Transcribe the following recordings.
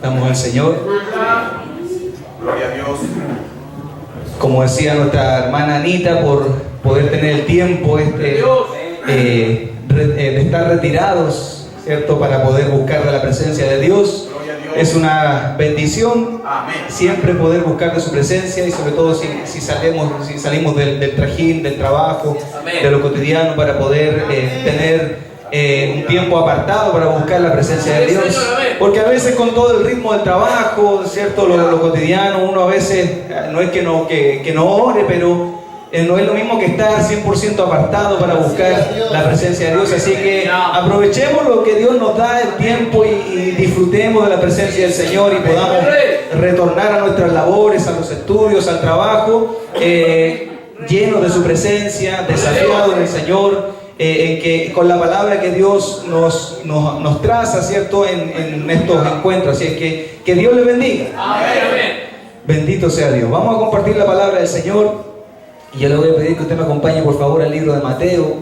Damos al Señor. Gloria a Dios. Como decía nuestra hermana Anita, por poder tener el tiempo de estar retirados, ¿cierto? Para poder buscar de la presencia de Dios. Es una bendición. Amén. Siempre poder buscar de su presencia, y sobre todo si salimos del trajín, del trabajo, Amén, de lo cotidiano, para poder tener un tiempo apartado para buscar la presencia de Dios. Porque a veces con todo el ritmo del trabajo, ¿cierto? Lo cotidiano, uno a veces no es que no ore, pero no es lo mismo que estar 100% apartado para buscar la presencia de Dios. Así que aprovechemos lo que Dios nos da, el tiempo, y disfrutemos de la presencia del Señor, y podamos retornar a nuestras labores, a los estudios, al trabajo, llenos de su presencia, desafiados del Señor, con la palabra que Dios nos traza, ¿cierto? En estos encuentros. Así es que Dios les bendiga. amén. Bendito sea Dios. Vamos a compartir la palabra del Señor. Y yo le voy a pedir que usted me acompañe, por favor, al libro de Mateo,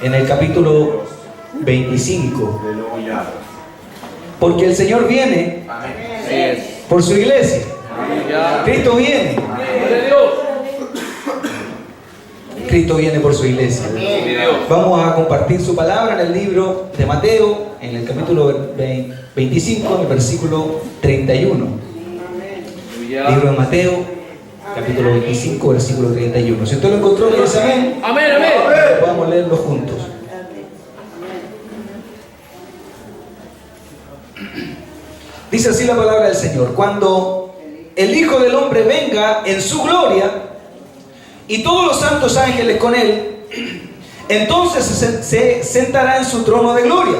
en el capítulo 25. Aleluya. Porque el Señor viene Amén. por su iglesia. Cristo viene. Cristo viene por su iglesia. Vamos a compartir su palabra en el libro de Mateo, en el capítulo 25, en el versículo 31. Libro de Mateo, capítulo 25, versículo 31. Si usted lo encontró, le dice amén. Amén, amén. Vamos a leerlo juntos. Dice así la palabra del Señor: cuando el Hijo del Hombre venga en su gloria y todos los santos ángeles con él, entonces se sentará en su trono de gloria,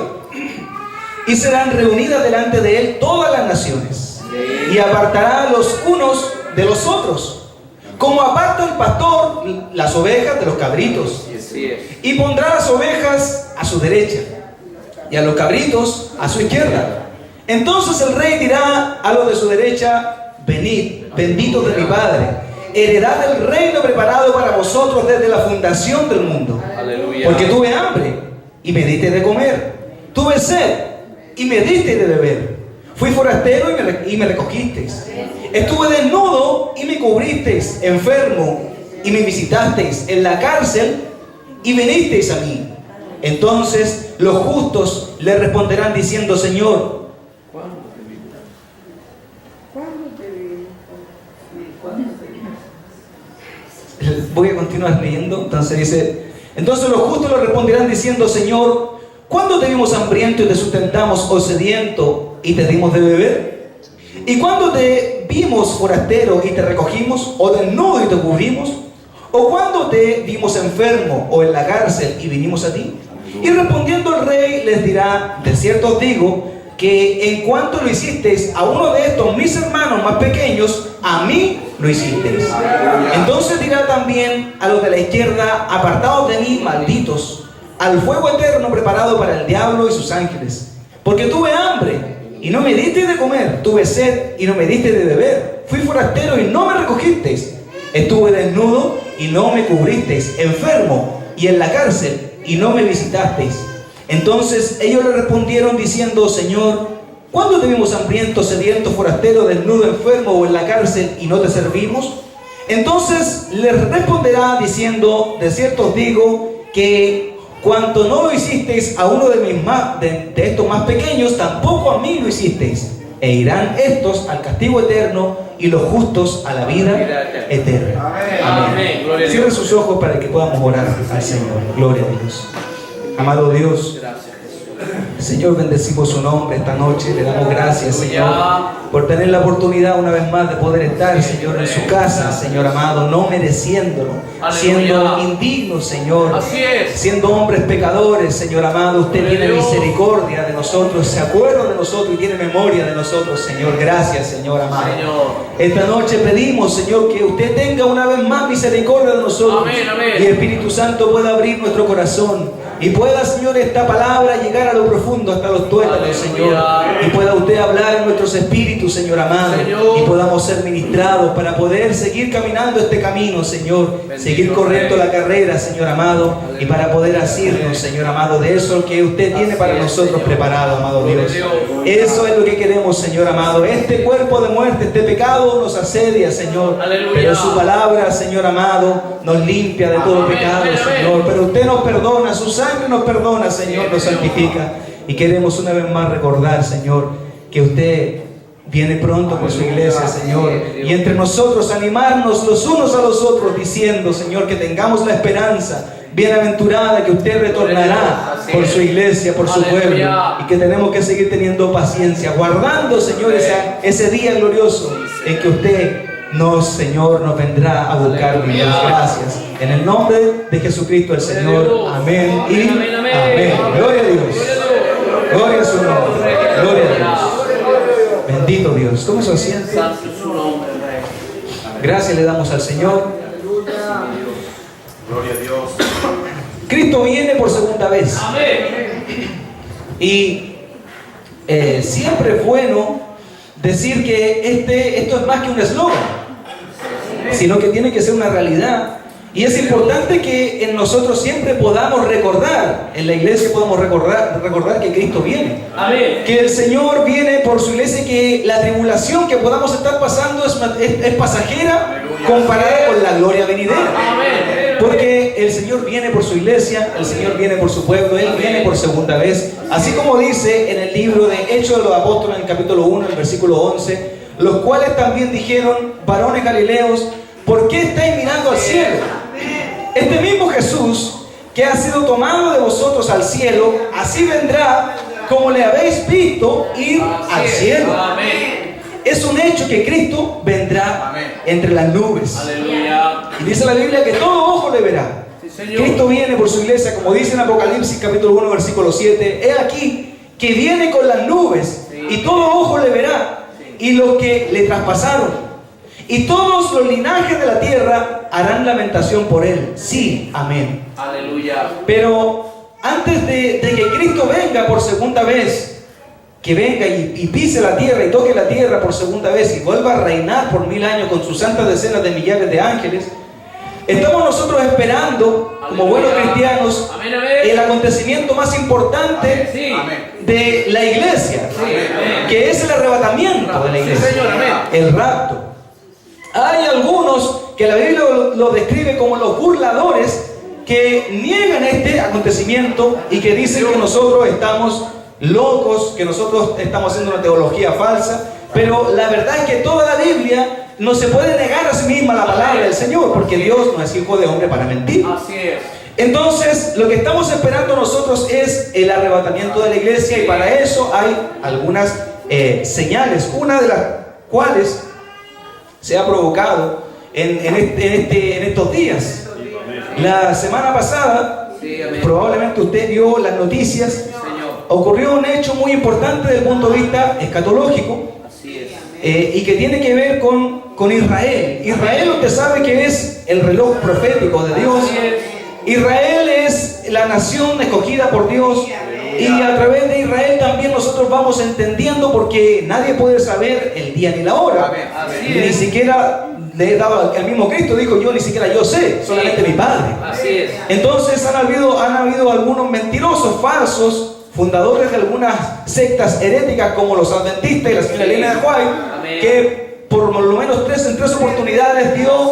y serán reunidas delante de él todas las naciones, y apartará a los unos de los otros, como aparta el pastor las ovejas de los cabritos, y pondrá las ovejas a su derecha y a los cabritos a su izquierda. Entonces el rey dirá a los de su derecha: venid, benditos de mi Padre, heredad del reino preparado para vosotros desde la fundación del mundo. Aleluya. Porque tuve hambre y me diste de comer, tuve sed y me diste de beber, fui forastero y me recogisteis, estuve desnudo y me cubristeis, enfermo y me visitasteis, en la cárcel y vinisteis a mí. Entonces los justos le responderán diciendo: Señor, voy a continuar leyendo. Entonces dice: entonces los justos le responderán diciendo: Señor, ¿cuándo te vimos hambriento y te sustentamos, o sediento y te dimos de beber? ¿Y cuándo te vimos forastero y te recogimos, o desnudo y te cubrimos? ¿O cuándo te vimos enfermo o en la cárcel y vinimos a ti? Y respondiendo el rey les dirá: de cierto os digo que en cuanto lo hicisteis a uno de estos mis hermanos más pequeños, a mí lo hicisteis. Entonces dirá también a los de la izquierda: apartados de mí, malditos, al fuego eterno preparado para el diablo y sus ángeles. Porque tuve hambre y no me diste de comer, tuve sed y no me diste de beber, fui forastero y no me recogisteis, estuve desnudo y no me cubristeis, enfermo y en la cárcel y no me visitasteis. Entonces ellos le respondieron diciendo: Señor, ¿cuándo te vimos hambriento, sediento, forastero, desnudo, enfermo o en la cárcel y no te servimos? Entonces les responderá diciendo: de cierto os digo que cuanto no lo hicisteis a uno de estos más pequeños, tampoco a mí lo hicisteis. E irán estos al castigo eterno y los justos a la vida eterna. Amén. Amén. Cierre sus ojos para que podamos orar al Señor. Gloria a Dios. Amado Dios, Señor, bendecimos su nombre esta noche. Le damos gracias, Señor, por tener la oportunidad una vez más de poder estar, Señor, en su casa, Señor amado, no mereciéndolo, siendo indignos, Señor, Así es. siendo hombres pecadores, Señor amado. Usted tiene misericordia de nosotros, se acuerda de nosotros y tiene memoria de nosotros, Señor. Gracias, Señor amado. Esta noche pedimos, Señor, que usted tenga una vez más misericordia de nosotros. Amén, amén. Y el Espíritu Santo pueda abrir nuestro corazón Y pueda, Señor, esta palabra llegar a lo profundo, hasta los tuétanos, Señor. Y pueda usted hablar en nuestros espíritus, Señor amado. Y podamos ser ministrados para poder seguir caminando este camino, Señor. Seguir corriendo la carrera, Señor amado. Y para poder asirnos, Señor amado, de eso que usted tiene para nosotros preparado, amado Dios. Eso es lo que queremos, Señor amado. Este cuerpo de muerte, este pecado nos asedia, Señor. Pero su palabra, Señor amado, nos limpia de todo pecado, Señor. Pero usted nos perdona, su sangre nos perdona, Señor, nos santifica. Y queremos una vez más recordar, Señor, que usted viene pronto por su iglesia, Señor. Y entre nosotros animarnos los unos a los otros, diciendo, Señor, que tengamos la esperanza bienaventurada que usted retornará por su iglesia, por su pueblo. Y que tenemos que seguir teniendo paciencia, guardando, Señor, ese día glorioso en que usted Señor, nos vendrá a buscar. Dios, gracias. En el nombre de Jesucristo el Señor. Amén y amén. Gloria a Dios. Gloria a su nombre. Gloria a Dios. Bendito Dios. ¿Cómo se siente? Gracias le damos al Señor. Gloria a Dios. Cristo viene por segunda vez. Y siempre es bueno decir que esto es más que un eslogan, sino que tiene que ser una realidad. Y es importante que en nosotros siempre podamos recordar, en la iglesia podamos recordar que Cristo viene. Amén. Que el Señor viene por su iglesia, que la tribulación que podamos estar pasando es pasajera comparada con la gloria venidera. Amén. Porque el Señor viene por su iglesia, el Señor viene por su pueblo, Él viene por segunda vez. Así como dice en el libro de Hechos de los Apóstoles, en el capítulo 1, el versículo 11, los cuales también dijeron, varones galileos, ¿por qué estáis mirando al cielo? Este mismo Jesús que ha sido tomado de vosotros al cielo, así vendrá como le habéis visto ir al cielo. Es un hecho que Cristo vendrá entre las nubes. Y dice la Biblia que todo ojo le verá. Cristo viene por su iglesia, como dice en Apocalipsis capítulo 1 versículo 7. He aquí que viene con las nubes y todo ojo le verá, y los que le traspasaron, y todos los linajes de la tierra harán lamentación por él. Sí, amén. Aleluya. Pero antes de que Cristo venga por segunda vez, que venga y pise la tierra y toque la tierra por segunda vez y vuelva a reinar por 1000 años con sus santas decenas de millares de ángeles, estamos nosotros esperando, como buenos cristianos, el acontecimiento más importante de la iglesia, que es el arrebatamiento de la iglesia, el rapto. Hay algunos que la Biblia lo describe como los burladores, que niegan este acontecimiento y que dicen que nosotros estamos locos, que nosotros estamos haciendo una teología falsa. Pero la verdad es que toda la Biblia no se puede negar a sí misma la palabra del Señor, porque Dios no es hijo de hombre para mentir. Así es. Entonces, lo que estamos esperando nosotros es el arrebatamiento de la iglesia, y para eso hay algunas señales, una de las cuales se ha provocado en estos días. La semana pasada, probablemente usted vio las noticias, ocurrió un hecho muy importante desde el punto de vista escatológico, y que tiene que ver con Israel. Israel, usted sabe que es el reloj profético de Dios. Israel es la nación escogida por Dios, y a través de Israel también nosotros vamos entendiendo, porque nadie puede saber el día ni la hora. Ni siquiera le daba el mismo Cristo, dijo: yo ni siquiera yo sé, solamente mi Padre. Entonces han habido algunos mentirosos, falsos, fundadores de algunas sectas heréticas como los adventistas y la señora Elena de White, que por lo menos en tres oportunidades dio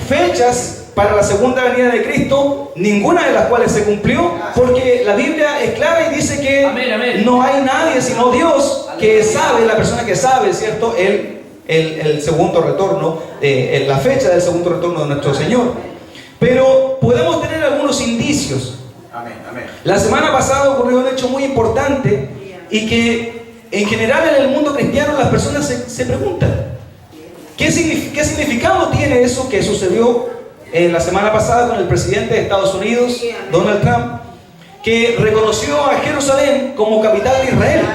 fechas para la segunda venida de Cristo, ninguna de las cuales se cumplió, porque la Biblia es clara y dice que no hay nadie sino Dios que sabe, la persona que sabe, ¿cierto?, el segundo retorno, la fecha del segundo retorno de nuestro Señor. Pero podemos tener algunos indicios. La semana pasada ocurrió un hecho muy importante, y que en general en el mundo cristiano las personas se preguntan ¿qué significado tiene eso que sucedió la semana pasada con el presidente de Estados Unidos, Donald Trump, que reconoció a Jerusalén como capital de Israel?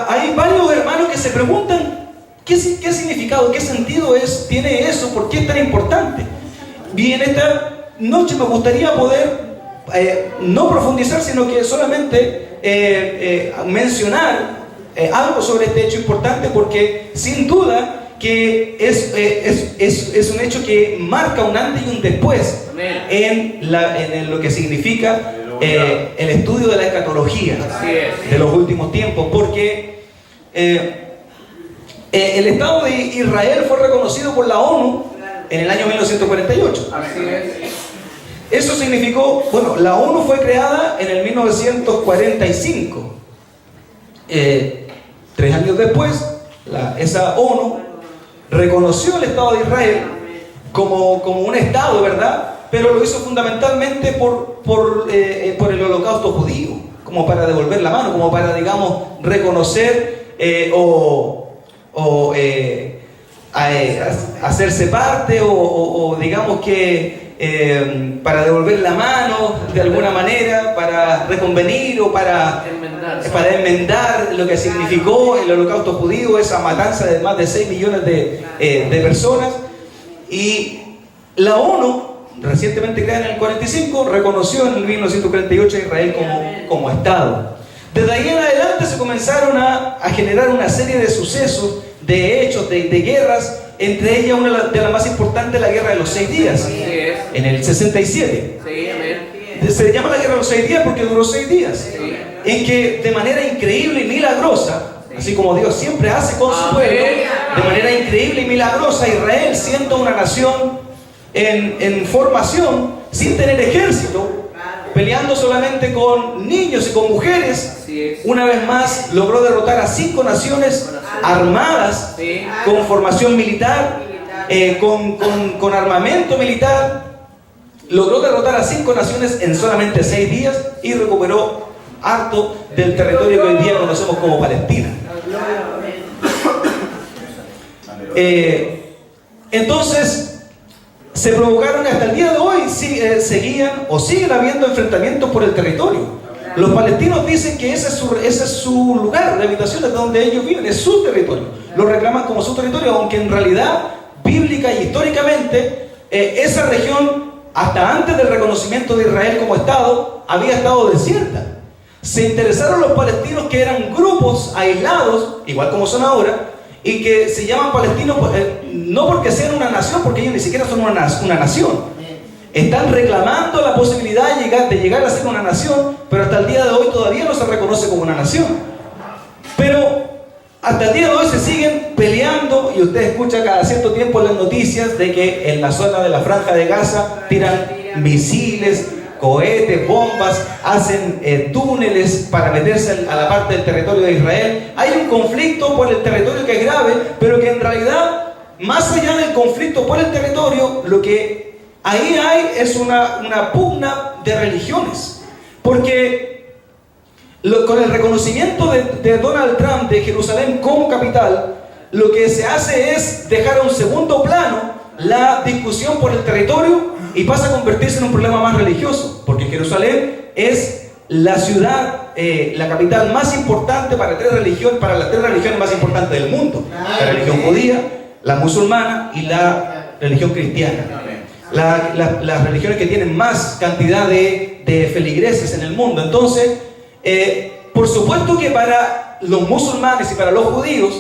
Hay varios hermanos que se preguntan ¿qué significado, qué sentido tiene eso? ¿Por qué es tan importante? Bien, esta noche me gustaría poder no profundizar, sino que solamente mencionar algo sobre este hecho importante, porque sin duda que es un hecho que marca un antes y un después en lo que significa el estudio de la escatología de los últimos tiempos, porque el Estado de Israel fue reconocido por la ONU en el año 1948. Eso significó, bueno, la ONU fue creada en el 1945. 3 años después, esa ONU reconoció el Estado de Israel como un Estado, ¿verdad? Pero lo hizo fundamentalmente por el holocausto judío, como para devolver la mano, como para, digamos, reconocer hacerse parte o digamos que para devolver la mano de alguna manera, para reconvenir o para enmendar lo que significó el holocausto judío, esa matanza de más de 6 millones de personas. Y la ONU, recientemente creada en el 45, reconoció en el 1948 a Israel como Estado. Desde ahí en adelante se comenzaron a generar una serie de sucesos, de hechos, de guerras, entre ellas una de las más importantes, la Guerra de los 6 días, en el 67. Se llama la Guerra de los 6 días porque duró 6 días, en que de manera increíble y milagrosa, así como Dios siempre hace con su pueblo, de manera increíble y milagrosa, Israel, siendo una nación en formación, sin tener ejército, peleando solamente con niños y con mujeres, una vez más logró derrotar a 5 naciones armadas, con formación militar, con armamento militar. Logró derrotar a 5 naciones en solamente 6 días y recuperó harto del territorio que hoy día conocemos como Palestina. Entonces, se provocaron hasta el día de hoy, siguen habiendo enfrentamientos por el territorio. Los palestinos dicen que ese es su lugar de habitación, es donde ellos viven, es su territorio. Lo reclaman como su territorio, aunque en realidad, bíblica y históricamente, esa región, hasta antes del reconocimiento de Israel como Estado, había estado desierta. Se interesaron los palestinos, que eran grupos aislados, igual como son ahora, y que se llaman palestinos no porque sean una nación, porque ellos ni siquiera son una nación. Están reclamando la posibilidad de llegar a ser una nación, pero hasta el día de hoy todavía no se reconoce como una nación. Pero hasta el día de hoy se siguen peleando, y usted escucha cada cierto tiempo en las noticias de que en la zona de la Franja de Gaza tiran misiles, cohetes, bombas, hacen túneles para meterse a la parte del territorio de Israel. Hay un conflicto por el territorio que es grave, pero que en realidad, más allá del conflicto por el territorio, lo que ahí hay es una pugna de religiones. Porque con el reconocimiento de Donald Trump de Jerusalén como capital, lo que se hace es dejar a un segundo plano la discusión por el territorio y pasa a convertirse en un problema más religioso, porque Jerusalén es la ciudad, la capital más importante para las 3 religiones más importantes del mundo: la religión judía, la musulmana y la religión cristiana. Las religiones que tienen más cantidad de feligreses en el mundo. Entonces, por supuesto que para los musulmanes y para los judíos,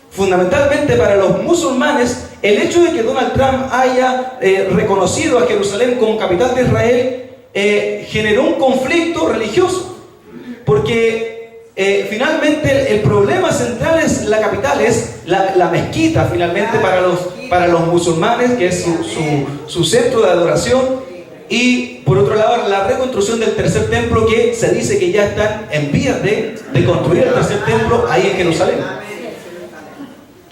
fundamentalmente para los musulmanes, el hecho de que Donald Trump haya reconocido a Jerusalén como capital de Israel generó un conflicto religioso, porque finalmente el problema central es la capital, es la mezquita finalmente para los musulmanes, que es su centro de adoración. Y por otro lado, la reconstrucción del tercer templo, que se dice que ya están en vías de construir el tercer templo ahí en Jerusalén.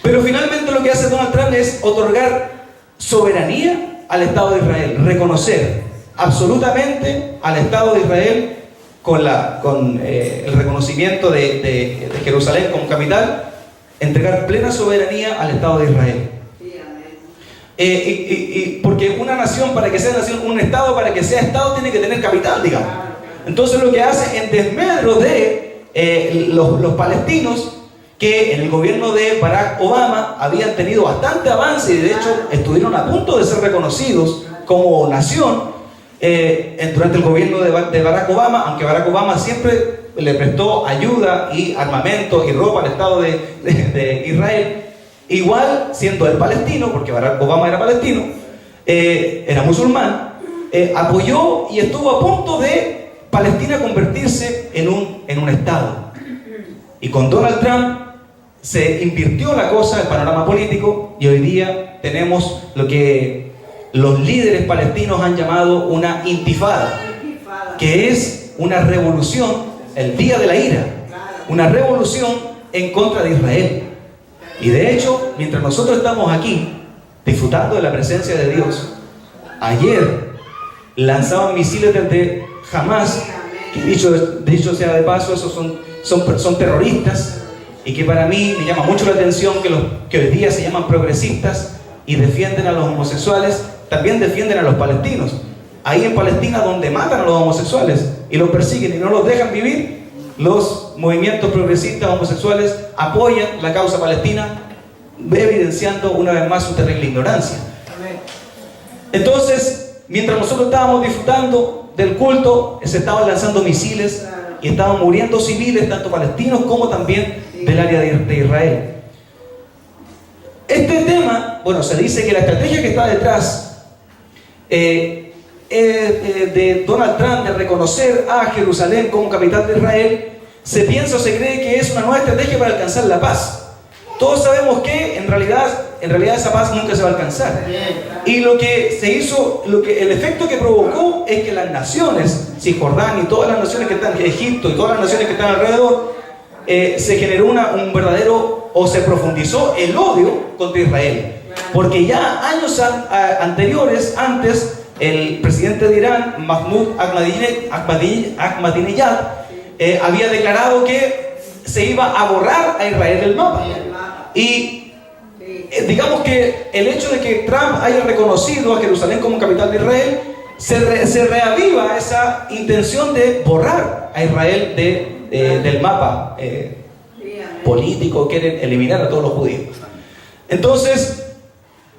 Pero finalmente lo que hace Donald Trump es otorgar soberanía al Estado de Israel, reconocer absolutamente al Estado de Israel con el reconocimiento de Jerusalén como capital, entregar plena soberanía al Estado de Israel. Porque una nación, para que sea nación, un Estado, para que sea Estado, tiene que tener capital, digamos. Entonces lo que hace en desmedro de los palestinos, que en el gobierno de Barack Obama habían tenido bastante avance y de hecho estuvieron a punto de ser reconocidos como nación, durante el gobierno de Barack Obama, aunque Barack Obama siempre le prestó ayuda y armamento y ropa al Estado de Israel, igual siendo él palestino, porque Barack Obama era palestino, era musulmán, apoyó y estuvo a punto de Palestina convertirse en un Estado. Y con Donald Trump se invirtió la cosa, el panorama político, y hoy día tenemos lo que los líderes palestinos han llamado una intifada, que es una revolución, el día de la ira, una revolución en contra de Israel. Y de hecho, mientras nosotros estamos aquí disfrutando de la presencia de Dios, ayer lanzaban misiles desde Hamas, que dicho sea de paso, esos son terroristas, y que para mí me llama mucho la atención que hoy día se llaman progresistas y defienden a los homosexuales, también defienden a los palestinos. Ahí en Palestina, donde matan a los homosexuales y los persiguen y no los dejan vivir, los movimientos progresistas homosexuales apoyan la causa palestina, evidenciando una vez más su terrible ignorancia. Entonces, mientras nosotros estábamos disfrutando del culto, se estaban lanzando misiles y estaban muriendo civiles, tanto palestinos como también del área de Israel. Este tema, bueno, se dice que la estrategia que está detrás de Donald Trump de reconocer a Jerusalén como capital de Israel, se piensa o se cree que es una nueva estrategia para alcanzar la paz. Todos sabemos que en realidad esa paz nunca se va a alcanzar. Y lo que se hizo, el efecto que provocó es que las naciones, Cisjordania y todas las naciones que están, Egipto y todas las naciones que están alrededor, se generó un verdadero, o se profundizó el odio contra Israel. Porque ya años anteriores, antes, el presidente de Irán, Mahmoud Ahmadinejad, había declarado que se iba a borrar a Israel del mapa. Y digamos que el hecho de que Trump haya reconocido a Jerusalén como capital de Israel, se reaviva esa intención de borrar a Israel del mapa político. Quieren eliminar a todos los judíos. Entonces,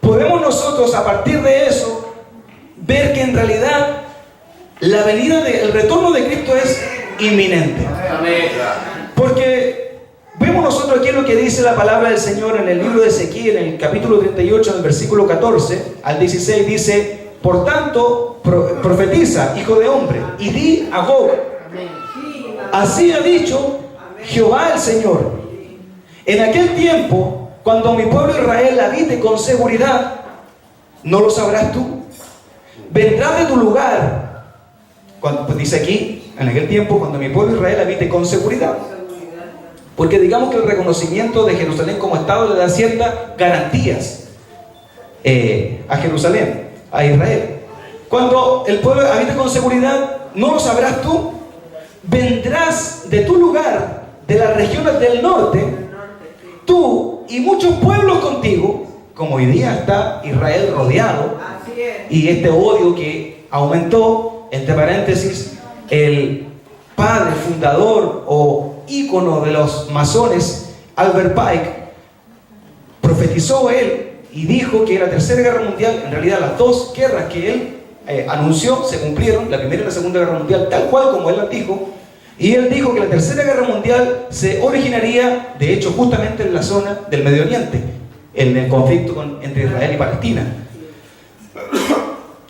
podemos nosotros, a partir de eso, ver que en realidad el retorno de Cristo es inminente. Porque vemos nosotros aquí lo que dice la palabra del Señor en el libro de Ezequiel, en el capítulo 38, en el versículo 14 al 16, dice: por tanto, profetiza, hijo de hombre, y di a Gog: así ha dicho Jehová el Señor, en aquel tiempo, cuando mi pueblo Israel habite con seguridad, ¿no lo sabrás tú? Vendrás de tu lugar, pues dice aquí, en aquel tiempo, cuando mi pueblo Israel habite con seguridad. Porque digamos que el reconocimiento de Jerusalén como Estado le da ciertas garantías a Jerusalén, a Israel. Cuando el pueblo habite con seguridad, ¿no lo sabrás tú? Vendrás de tu lugar, de las regiones del norte, tú y muchos pueblos contigo, como hoy día está Israel rodeado, y este odio que aumentó, entre paréntesis, el padre fundador o ícono de los masones, Albert Pike, profetizó él y dijo que la Tercera Guerra Mundial, en realidad las dos guerras que él anunció se cumplieron, la Primera y la Segunda Guerra Mundial, tal cual como él las dijo. Y él dijo que la Tercera Guerra Mundial se originaría, de hecho, justamente en la zona del Medio Oriente, en el conflicto entre Israel y Palestina.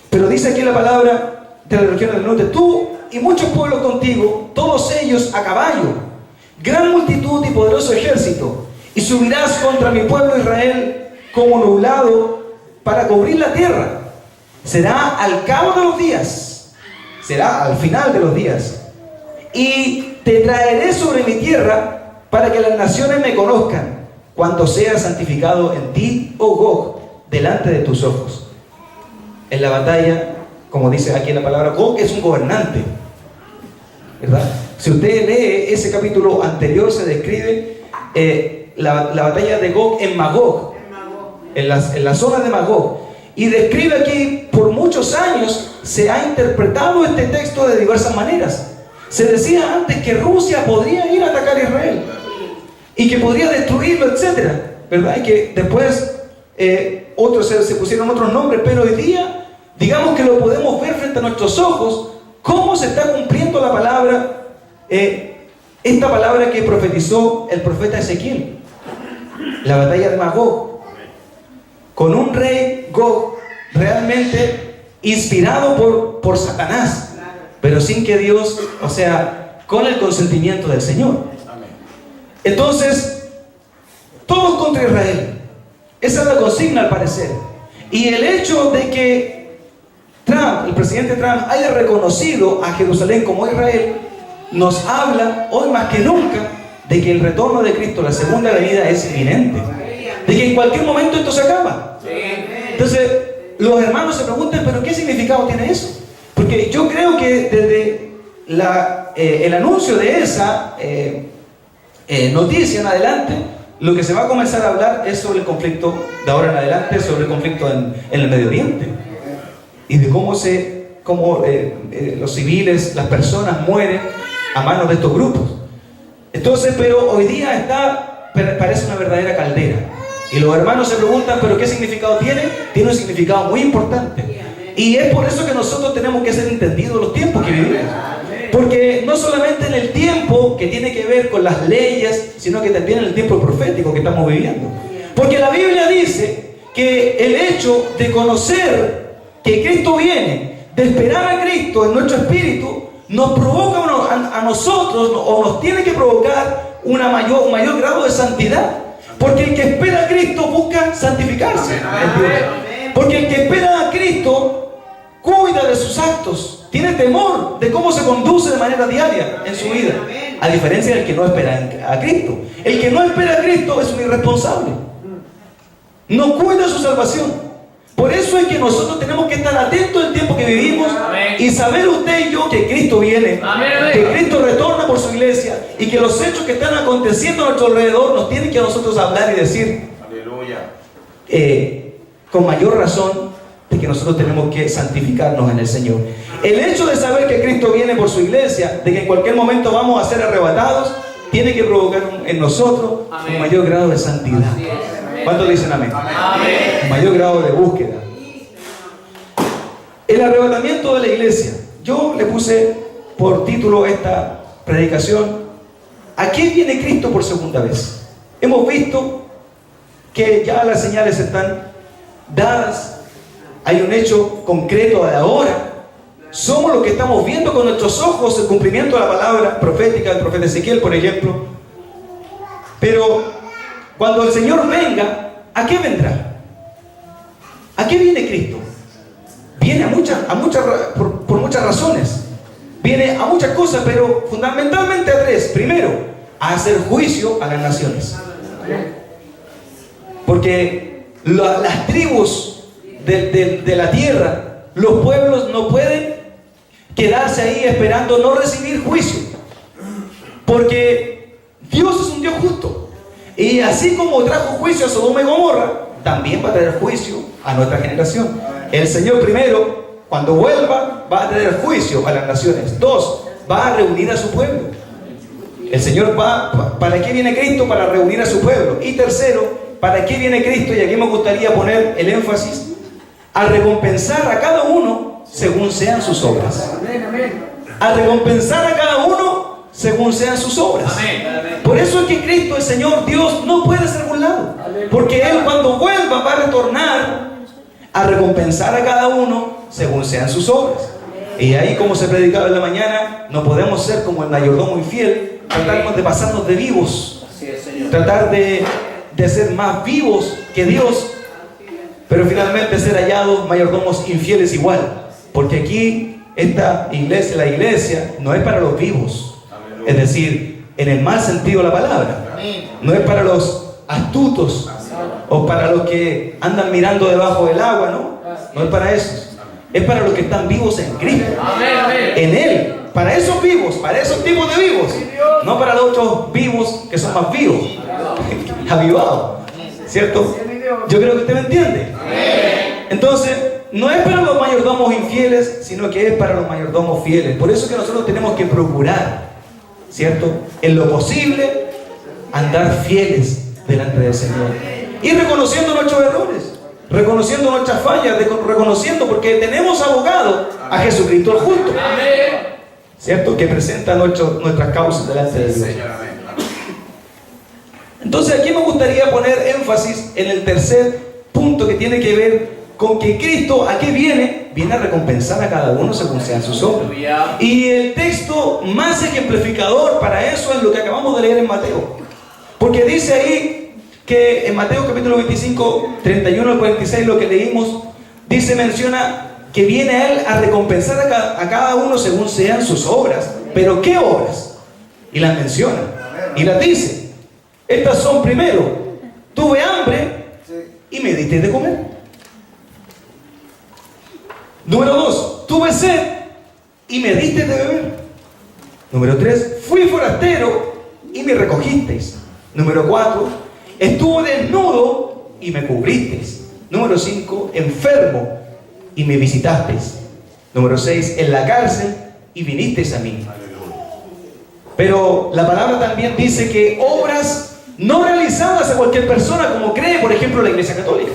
Pero dice aquí la palabra de la región del norte: tú y muchos pueblos contigo, todos ellos a caballo, gran multitud y poderoso ejército, y subirás contra mi pueblo Israel como nublado para cubrir la tierra. Será al cabo de los días, será al final de los días, y te traeré sobre mi tierra para que las naciones me conozcan, cuando sea santificado en ti, oh Gog, delante de tus ojos. En la batalla, como dice aquí en la palabra, Gog es un gobernante, ¿verdad? Si usted lee ese capítulo anterior, se describe la batalla de Gog en Magog, en la zona de Magog. Y describe aquí, por muchos años se ha interpretado este texto de diversas maneras. Se decía antes que Rusia podría ir a atacar a Israel y que podría destruirlo, etc., ¿verdad? Y que después otros se pusieron otros nombres, pero hoy día, digamos que lo podemos ver frente frente a nuestros ojos cómo se está cumpliendo la palabra, esta palabra que profetizó el profeta Ezequiel. La batalla de Magog, con un rey Gog realmente inspirado por Satanás, pero sin que Dios, o sea, con el consentimiento del Señor. Entonces, todos contra Israel. Esa es la consigna al parecer. Y el hecho de que Trump, el presidente Trump, haya reconocido a Jerusalén como Israel, nos habla hoy más que nunca de que el retorno de Cristo, la segunda venida, es inminente. De que en cualquier momento esto se acaba. Entonces, los hermanos se preguntan, ¿pero qué significado tiene eso? Porque yo creo que desde el anuncio de esa noticia en adelante, lo que se va a comenzar a hablar es sobre el conflicto de ahora en adelante, sobre el conflicto en el Medio Oriente. Y de cómo los civiles, las personas mueren a manos de estos grupos. Entonces, pero hoy día parece una verdadera caldera. Y los hermanos se preguntan, ¿pero qué significado tiene? Tiene un significado muy importante. Y es por eso que nosotros tenemos que ser entendidos los tiempos que vivimos. Porque no solamente en el tiempo que tiene que ver con las leyes, sino que también en el tiempo profético que estamos viviendo. Porque la Biblia dice que el hecho de conocer que Cristo viene, de esperar a Cristo en nuestro espíritu, nos provoca a nosotros, o nos tiene que provocar un mayor grado de santidad. Porque el que espera a Cristo busca santificarse en Dios. Porque el que espera a Cristo cuida de sus actos, tiene temor de cómo se conduce de manera diaria en su vida, a diferencia del que no espera a Cristo. El que no espera a Cristo es un irresponsable, no cuida su salvación. Por eso es que nosotros tenemos que estar atentos al tiempo que vivimos y saber usted y yo que Cristo viene, que Cristo retorna por su iglesia y que los hechos que están aconteciendo a nuestro alrededor nos tienen que a nosotros hablar y decir, con mayor razón, de que nosotros tenemos que santificarnos en el Señor. El hecho de saber que Cristo viene por su iglesia, de que en cualquier momento vamos a ser arrebatados, tiene que provocar en nosotros un mayor grado de santidad. ¿Cuántos dicen amén? Un mayor grado de búsqueda. El arrebatamiento de la iglesia. Yo le puse por título esta predicación: ¿a qué viene Cristo por segunda vez? Hemos visto que ya las señales están dadas. Hay un hecho concreto de ahora. Somos los que estamos viendo con nuestros ojos el cumplimiento de la palabra profética del profeta Ezequiel, por ejemplo. Pero cuando el Señor venga, ¿a qué vendrá? ¿A qué viene Cristo? Viene por muchas razones. Viene a muchas cosas, pero fundamentalmente a tres. Primero, a hacer juicio a las naciones. Porque las tribus de la tierra, los pueblos no pueden quedarse ahí esperando no recibir juicio, porque Dios es un Dios justo, y así como trajo juicio a Sodoma y Gomorra, también va a traer juicio a nuestra generación. El Señor primero, cuando vuelva, va a traer juicio a las naciones. Dos, va a reunir a su pueblo. El Señor ¿para qué viene Cristo? Para reunir a su pueblo. Y tercero, ¿para qué viene Cristo? Y aquí me gustaría poner el énfasis: a recompensar a cada uno según sean sus obras. A recompensar a cada uno según sean sus obras. Por eso es que Cristo, el Señor Dios, no puede ser burlado, porque Él, cuando vuelva, va a retornar a recompensar a cada uno según sean sus obras. Y ahí, como se predicaba en la mañana, no podemos ser como el mayordomo infiel, tratarnos de pasarnos de vivos, tratar de ser más vivos que Dios, pero finalmente ser hallados mayordomos infieles igual. Porque aquí esta iglesia, la iglesia, no es para los vivos, es decir, en el mal sentido de la palabra. No es para los astutos o para los que andan mirando debajo del agua, no es para esos. Es para los que están vivos en Cristo, en Él. Para esos vivos, para esos tipos de vivos, no para los otros vivos que son más vivos, avivados, ¿cierto? Yo creo que usted me entiende. Entonces, no es para los mayordomos infieles, sino que es para los mayordomos fieles. Por eso es que nosotros tenemos que procurar, ¿cierto?, en lo posible, andar fieles delante del Señor y reconociendo nuestros errores. reconociendo nuestras fallas, reconociendo porque tenemos abogado a Jesucristo el justo. ¿Cierto? Que presenta nuestras causas delante de Dios. Señor, amén. Entonces aquí me gustaría poner énfasis en el tercer punto que tiene que ver con que Cristo, ¿a qué viene? Viene a recompensar a cada uno según sean sus obras. Y el texto más ejemplificador para eso es lo que acabamos de leer en Mateo. Porque dice ahí que en Mateo capítulo 25, 31 al 46, lo que leímos, menciona que viene a Él a recompensar a cada uno según sean sus obras. ¿Pero qué obras? Y las menciona. Y las dice. Estas son, primero, tuve hambre y me diste de comer. Número 2, tuve sed y me diste de beber. Número 3, fui forastero y me recogisteis. Número 4, estuve desnudo y me cubristeis. Número 5, enfermo y me visitasteis. Número 6, en la cárcel y vinisteis a mí. Pero la palabra también dice que obras no realizadas a cualquier persona, como cree, por ejemplo, la Iglesia Católica.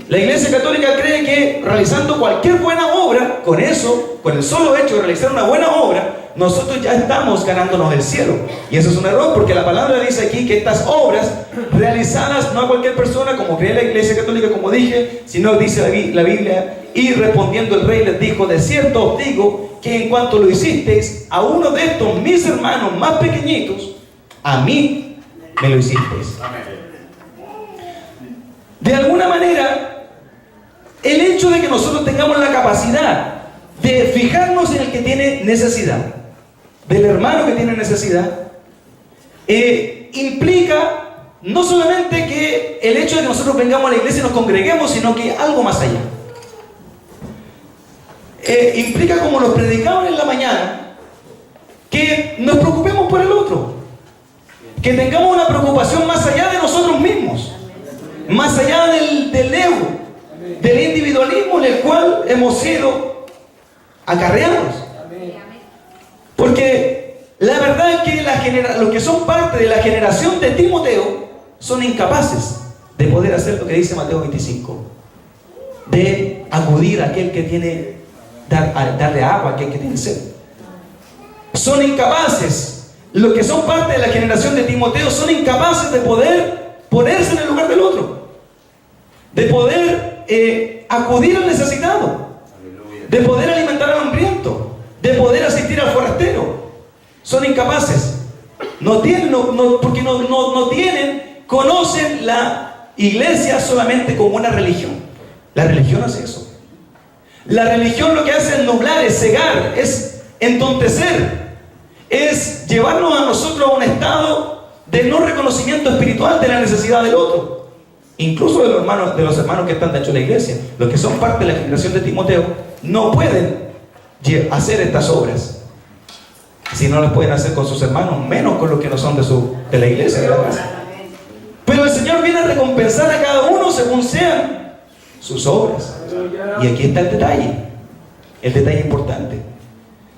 La Iglesia Católica cree que realizando cualquier buena obra, con eso, con el solo hecho de realizar una buena obra, nosotros ya estamos ganándonos el cielo. Y eso es un error, porque la palabra dice aquí que estas obras realizadas no a cualquier persona, como cree la Iglesia Católica, como dije, sino dice la Biblia, y respondiendo el rey les dijo: de cierto os digo que en cuanto lo hicisteis a uno de estos mis hermanos más pequeñitos, a mí me lo hicisteis. De alguna manera, el hecho de que nosotros tengamos la capacidad de fijarnos en el que tiene necesidad, del hermano que tiene necesidad, implica no solamente que el hecho de que nosotros vengamos a la iglesia y nos congreguemos, sino que algo más allá. Implica, como nos predicamos en la mañana, que nos preocupemos por el otro, que tengamos una preocupación más allá de nosotros mismos, más allá del ego, del individualismo en el cual hemos sido acarreados. Porque la verdad es que los que son parte de la generación de Timoteo son incapaces de poder hacer lo que dice Mateo 25, de acudir a aquel que tiene, darle agua a aquel que tiene sed. Son incapaces, los que son parte de la generación de Timoteo son incapaces de poder ponerse en el lugar del otro, de poder acudir al necesitado, de poder alimentar al hambriento, de poder asistir al forastero. Son incapaces. No tienen, porque no tienen, conocen la iglesia solamente como una religión. La religión hace eso. La religión lo que hace es nublar, es cegar, es entontecer, es llevarnos a nosotros a un estado de no reconocimiento espiritual de la necesidad del otro. Incluso de los hermanos que están dentro de la iglesia, los que son parte de la generación de Timoteo, no pueden hacer estas obras. Si no las pueden hacer con sus hermanos, menos con los que no son de la iglesia, de la casa. Pero el Señor viene a recompensar a cada uno según sean sus obras. Y aquí está el detalle importante.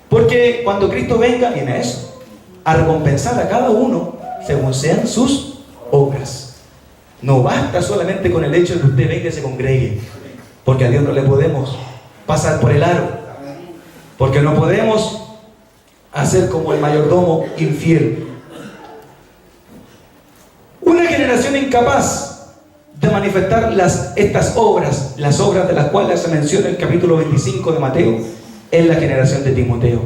Porque cuando Cristo venga, viene a eso, a recompensar a cada uno según sean sus obras. No basta solamente con el hecho de que usted venga y se congregue, porque a Dios no le podemos pasar por el aro, porque no podemos hacer como el mayordomo infiel. Una generación incapaz de manifestar estas obras, las obras de las cuales se menciona en el capítulo 25 de Mateo, es la generación de Timoteo.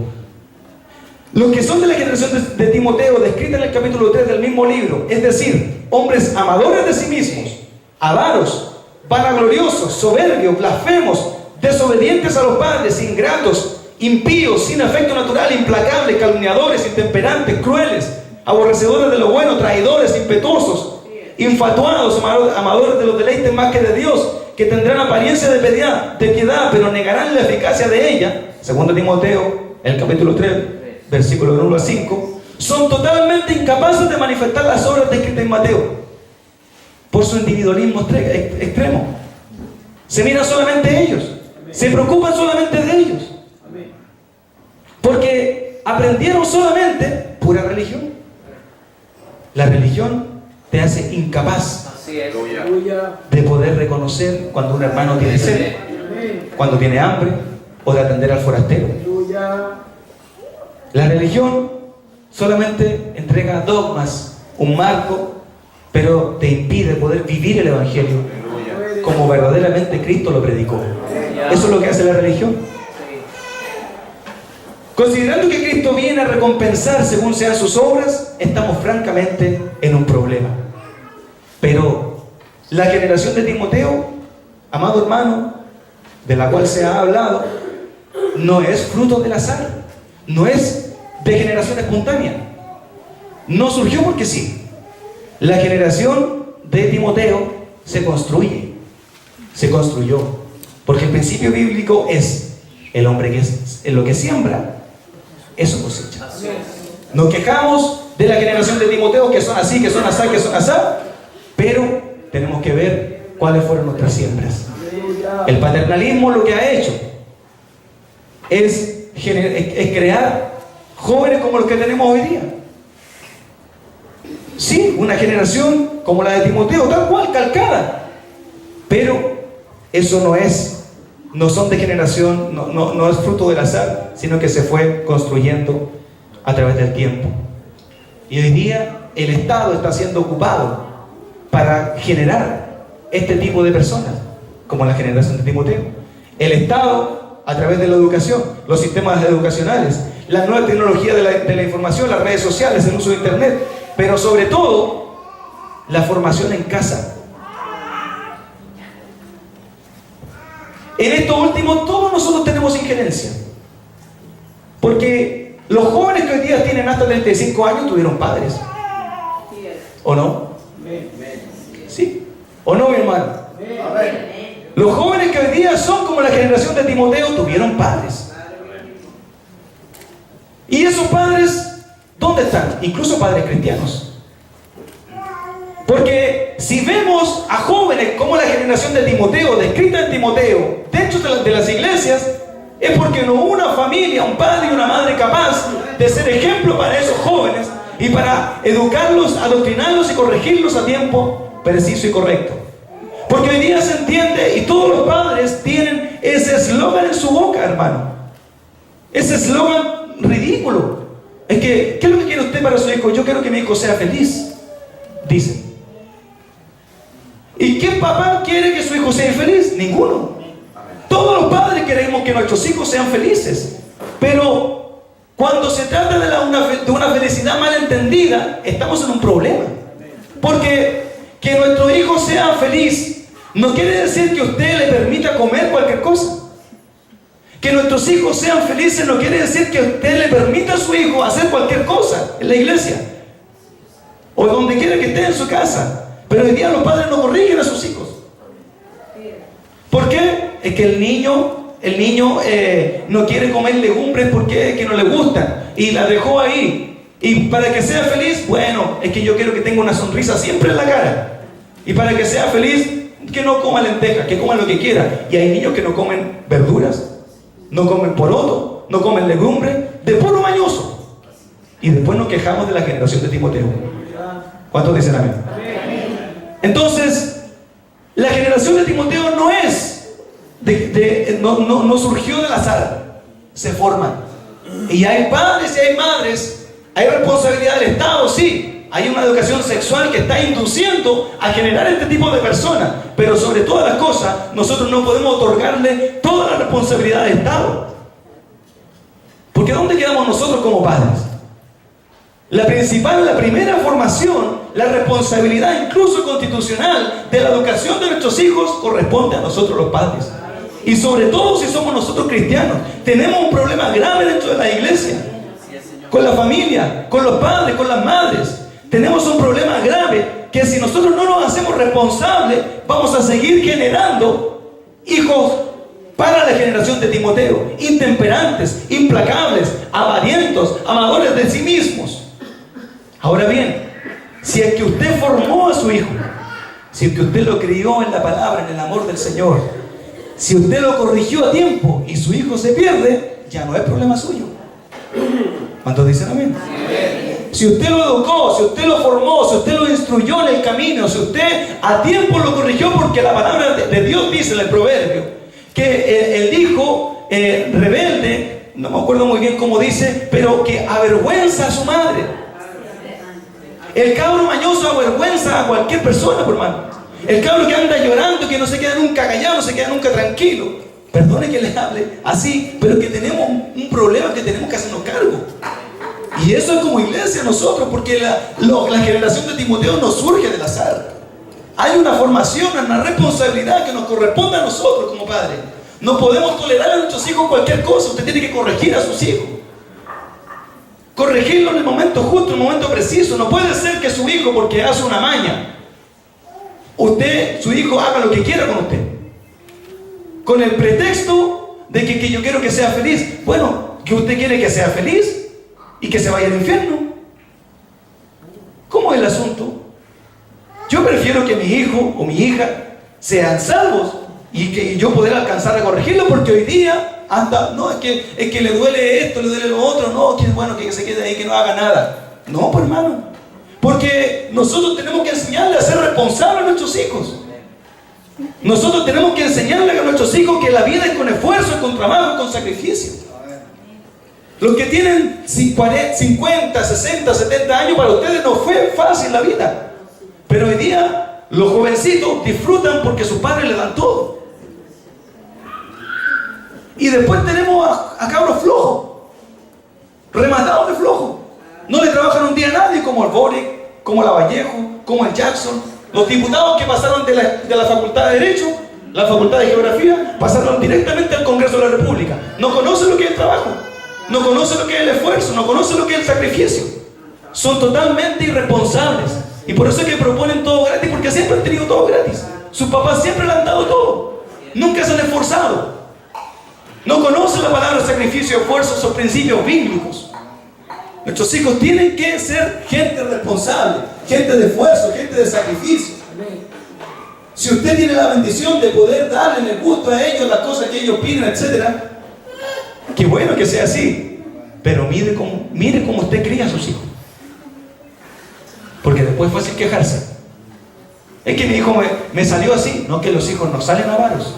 Los que son de la generación de Timoteo, descrita en el capítulo 3 del mismo libro, es decir, hombres amadores de sí mismos, avaros, vanagloriosos, soberbios, blasfemos, desobedientes a los padres, ingratos, impíos, sin afecto natural, implacables, calumniadores, intemperantes, crueles, aborrecedores de lo bueno, traidores, impetuosos, infatuados, amadores de los deleites más que de Dios, que tendrán apariencia de piedad, pero negarán la eficacia de ella. Segundo Timoteo, el capítulo 3, versículos 1 al 5, son totalmente incapaces de manifestar las obras descritas en Mateo por su individualismo extremo. Se miran solamente ellos, se preocupan solamente de ellos, porque aprendieron solamente pura religión. La religión te hace incapaz Así es. de poder reconocer cuando un hermano tiene sed, cuando tiene hambre, o de atender al forastero. La religión solamente entrega dogmas, un marco, pero te impide poder vivir el Evangelio como verdaderamente Cristo lo predicó. Eso es lo que hace la religión. Considerando que Cristo viene a recompensar según sean sus obras, estamos francamente en un problema. Pero la generación de Timoteo, amado hermano, de la cual se ha hablado, no es fruto del azar, no es de generación espontánea, no surgió porque sí. La generación de Timoteo se construyó, porque el principio bíblico es: el hombre que es lo que siembra, eso cosecha. Nos quejamos de la generación de Timoteo, que son así, que son asá, que son asá, pero tenemos que ver cuáles fueron nuestras siembras. El paternalismo lo que ha hecho es crear jóvenes como los que tenemos hoy día. Sí, una generación como la de Timoteo, tal cual, calcada. Pero eso no son de generación, no es fruto del azar, sino que se fue construyendo a través del tiempo. Y hoy día el Estado está siendo ocupado para generar este tipo de personas, como la generación de Timoteo. El Estado, a través de la educación, los sistemas educacionales, la nueva tecnología de la información, las redes sociales, el uso de Internet, pero sobre todo, la formación en casa. En esto último, todos nosotros tenemos injerencia. Porque los jóvenes que hoy día tienen hasta 35 años tuvieron padres. ¿O no? ¿Sí? ¿O no, mi hermano? Los jóvenes que hoy día son como la generación de Timoteo tuvieron padres. Y esos padres, ¿dónde están? Incluso padres cristianos. Porque si vemos a jóvenes como la generación de Timoteo, descrita en Timoteo, dentro de las iglesias, es porque no hubo una familia, un padre y una madre capaz de ser ejemplo para esos jóvenes y para educarlos, adoctrinarlos y corregirlos a tiempo preciso y correcto. Porque hoy día se entiende, y todos los padres tienen ese eslogan en su boca, hermano. Ese eslogan ridículo. Es que, ¿qué es lo que quiere usted para su hijo? Yo quiero que mi hijo sea feliz, dice. ¿Y qué papá quiere que su hijo sea infeliz? Ninguno. Todos los padres queremos que nuestros hijos sean felices. Pero cuando se trata de una felicidad mal entendida, estamos en un problema. Porque que nuestro hijo sea feliz no quiere decir que usted le permita comer cualquier cosa. Que nuestros hijos sean felices no quiere decir que usted le permita a su hijo hacer cualquier cosa en la iglesia o donde quiera que esté en su casa. Pero hoy día los padres no corrigen a sus hijos. ¿Por qué? Es que el niño no quiere comer legumbres porque es que no le gustan y la dejó ahí. Y para que sea feliz, bueno, es que yo quiero que tenga una sonrisa siempre en la cara. Y para que sea feliz, que no coma lentejas, que coma lo que quiera. Y hay niños que no comen verduras, no comen poroto, no comen legumbres, de puro mañoso. Y después nos quejamos de la generación de Timoteo. ¿Cuántos dicen amén? Entonces, la generación de Timoteo no es no surgió del azar, se forman. Y hay padres y hay madres, hay responsabilidad del Estado, sí. Hay una educación sexual que está induciendo a generar este tipo de personas. Pero sobre todas las cosas, nosotros no podemos otorgarle toda la responsabilidad del Estado. Porque ¿dónde quedamos nosotros como padres? La primera formación, la responsabilidad incluso constitucional de la educación de nuestros hijos corresponde a nosotros los padres. Y sobre todo si somos nosotros cristianos. Tenemos un problema grave dentro de la iglesia. Con la familia, con los padres, con las madres. Tenemos un problema grave que si nosotros no nos hacemos responsables, vamos a seguir generando hijos para la generación de Timoteo. Intemperantes, implacables, avarientos, amadores de sí mismos. Ahora bien, si es que usted formó a su hijo, si es que usted lo crió en la palabra, en el amor del Señor, si usted lo corrigió a tiempo y su hijo se pierde, ya no es problema suyo. ¿Cuántos dicen amén? si usted lo educó, si usted lo formó, si usted lo instruyó en el camino, si usted a tiempo lo corrigió, porque la palabra de Dios dice en el proverbio que el hijo rebelde, no me acuerdo muy bien cómo dice, pero que avergüenza a su madre. El cabro mañoso avergüenza a cualquier persona, por hermano. El cabro que anda llorando, que no se queda nunca callado, no se queda nunca tranquilo. Perdone que le hable así, pero que tenemos un problema que tenemos que hacernos cargo. Y eso es como iglesia nosotros, porque la generación de Timoteo no surge del azar. Hay una formación, una responsabilidad que nos corresponde a nosotros como padres. No podemos tolerar a nuestros hijos cualquier cosa. Usted tiene que corregir a sus hijos. Corregirlo en el momento justo, en el momento preciso. No puede ser que su hijo, porque hace una maña, su hijo haga lo que quiera con usted, con el pretexto de que yo quiero que sea feliz. Bueno, que usted quiere que sea feliz y que se vaya al infierno. ¿Cómo es el asunto? Yo prefiero que mi hijo o mi hija sean salvos y que yo pueda alcanzar a corregirlo, porque hoy día anda, no, es que le duele esto, le duele lo otro, no, que es bueno que se quede ahí, que no haga nada. No, pues hermano, porque nosotros tenemos que enseñarle a ser responsables a nuestros hijos. Nosotros tenemos que enseñarle a nuestros hijos que la vida es con esfuerzo, es con trabajo, es con sacrificio. Los que tienen 50, 60, 70 años, para ustedes no fue fácil la vida. Pero hoy día los jovencitos disfrutan porque sus padres le dan todo. Y después tenemos a cabros flojos, rematados de flojos. No le trabajan un día a nadie, como el Boric, como el Lavallejo, como el Jackson. Los diputados que pasaron de la Facultad de Derecho, la Facultad de Geografía, pasaron directamente al Congreso de la República. No conocen lo que es el trabajo, no conocen lo que es el esfuerzo, no conocen lo que es el sacrificio. Son totalmente irresponsables. Y por eso es que proponen todo gratis, porque siempre han tenido todo gratis. Sus papás siempre le han dado todo. Nunca se han esforzado. No conocen la palabra sacrificio, esfuerzo, esos principios bíblicos. Nuestros hijos tienen que ser gente responsable, gente de esfuerzo, gente de sacrificio. Si usted tiene la bendición de poder darle en el gusto a ellos las cosas que ellos piden, etc., qué bueno que sea así. Pero mire cómo usted cría a sus hijos. Porque después fue sin quejarse. Es que mi hijo me salió así. No, que los hijos no salen avaros.